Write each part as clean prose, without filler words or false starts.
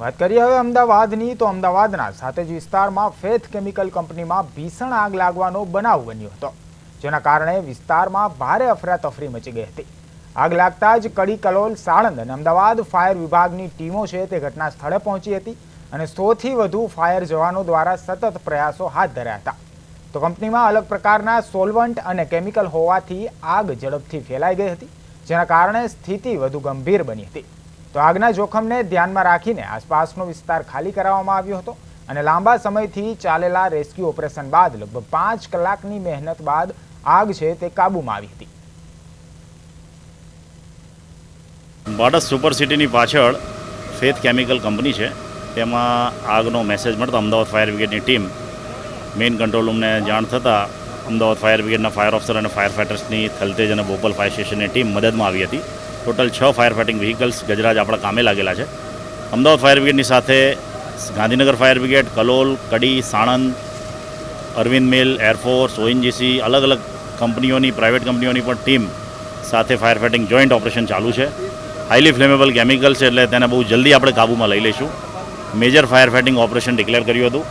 વાત કરીએ હવે અમદાવાદની તો અમદાવાદના સાતેજ વિસ્તારમાં ફેથ કેમિકલ કંપનીમાં ભીષણ આગ લાગવાનો બનાવ બન્યો હતો, જેના કારણે વિસ્તારમાં ભારે અફરાતફરી મચી ગઈ હતી। આગ લાગતા જ કડી, કલોલ, સાણંદ અને અમદાવાદ ફાયર વિભાગની ટીમો છે તે ઘટના સ્થળે પહોંચી હતી અને 100થી વધુ ફાયર જવાનો દ્વારા સતત પ્રયાસો હાથ ધર્યા હતા। તો કંપનીમાં અલગ પ્રકારના સોલ્વન્ટ અને કેમિકલ હોવાથી આગ ઝડપથી ફેલાઈ ગઈ હતી, જેના કારણે સ્થિતિ વધુ ગંભીર બની હતી। તો આગના જોખમને ધ્યાનમાં રાખીને આસપાસનો વિસ્તાર ખાલી કરાવવામાં આવ્યો હતો અને લાંબા સમયથી ચાલેલા રેસ્ક્યુ ઓપરેશન બાદ લગભગ 5 કલાકની મહેનત બાદ આગ છે તે કાબૂમાં આવી હતી। બાડસ સુપર સિટીની પાછળ ફેથ કેમિકલ કંપની છે, તેમાં આગનો મેસેજ મળતો અમદાવાદ ફાયર બ્રિગેડની ટીમ મેઇન કંટ્રોલ રૂમને જાણ થતાં અમદાવાદ ફાયર બ્રિગેડના ફાયર ઓફિસર અને ફાયર ફાઇટર્સની થલતેજ અને બોપલ ફાયર સ્ટેશનની ટીમ મદદમાં આવી હતી। ટોટલ 6 ફાયર ફાઇટિંગ વ્હીકલ્સ ગજરાજ આપણા કામે લાગેલા છે। અમદાવાદ ફાયર બ્રિગેડની સાથે Gandhinagar fire brigade, Kalol, Kadi, Sanand, Arvind mill, air force, ONGC, અલગ અલગ કંપનીઓની, પ્રાઇવેટ કંપનીઓની પણ ટીમ સાથે ફાયર ફાઇટિંગ જોઈન્ટ ઓપરેશન ચાલુ છે। હાઈલી ફ્લેમેબલ કેમિકલ છે એટલે તેને બહુ જલ્દી આપણે કાબૂમાં લઈ લઈશું। Major fire fighting operation declare કર્યું હતું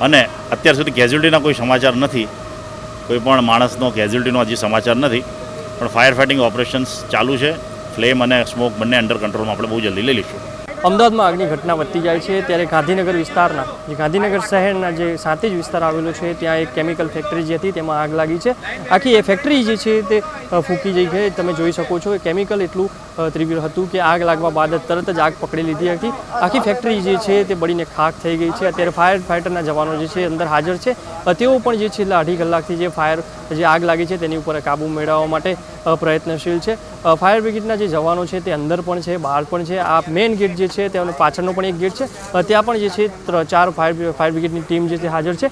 અને અત્યાર સુધી કેઝ્યુલિટીના કોઈ સમાચાર નથી, કોઈ પણ માણસનો કેઝ્યુલિટીનો હજી સમાચાર નથી, પણ ફાયર ફાઇટિંગ ઓપરેશન્સ ચાલુ છે। ફ્લેમ અને સ્મોક બંને અંડર કંટ્રોલમાં આપણે બહુ જલ્દી લઈ લઈશું। અમદાવાદમાં આગની ઘટના વધતી જાય છે ત્યારે ગાંધીનગર વિસ્તારના જે ગાંધીનગર શહેરના જે સાતેજ વિસ્તાર આવેલો છે ત્યાં એક કેમિકલ ફેક્ટરી જે હતી તેમાં આગ લાગી છે। આખી એ ફેક્ટરી જે છે તે ફૂંકી જઈ ગઈ। તમે જોઈ શકો છો એ કેમિકલ એટલું તીવ્ર હતું કે આગ લાગવા બાદ તરત જ આગ પકડી લીધી હતી। આખી ફેક્ટરી જે છે તે બળીને ખાખ થઈ ગઈ છે। અત્યારે ફાયર ફાઇટરના જવાનો જે છે અંદર હાજર છે, તેઓ પણ જે છેલ્લા 2.5 કલાકથી જે આગ લાગી છે તેની ઉપર કાબૂ મેળવવા માટે પ્રયત્નશીલ છે। ફાયર બ્રિગેડના જે જવાનો છે તે અંદર પણ છે, બહાર પણ છે। આ મેઇન ગેટ જે છે તેનો પાછળનો પણ એક ગેટ છે, ત્યાં પણ જે છે 4 ફાયર બ્રિગેડની ટીમ જે છે હાજર છે।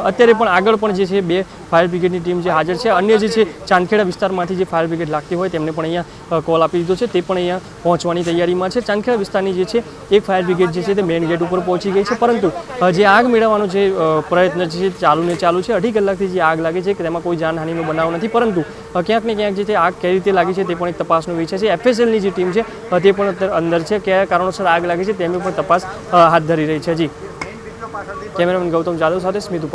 અત્યારે પણ આગળ પણ જે છે 2 ફાયર બ્રિગેડની ટીમ જે હાજર છે। અન્ય જે છે ચાંદખેડા વિસ્તારમાંથી જે ફાયર બ્રિગેડ લાગતી હોય તેમને પણ અહીંયા કોલ આપી દીધો છે, તે પણ અહીંયા પહોંચવાની તૈયારીમાં છે। ચાંદખેડા વિસ્તારની જે છે એક ફાયર બ્રિગેડ જે છે તે મેઇન ગેટ ઉપર પહોંચી ગઈ છે, પરંતુ જે આગ મેળવવાનો જે પ્રયત્ન છે ચાલુ છે। 2.5 કલાકથી જે આગ લાગી છે તેમાં કોઈ જાનહાનિનો બનાવ નથી, પરંતુ ક્યાંક ને ક્યાંક જે છે આગ કઈ રીતે લાગી છે તે પણ એક તપાસનો વિષય છે। FSLની જે ટીમ છે તે પણ અંદર છે, કયા કારણોસર આગ લાગી છે તેની પણ તપાસ હાથ ધરી રહી છે। જી, કેમેરામેન ગૌતમ જાદવ સાથે સ્મિત।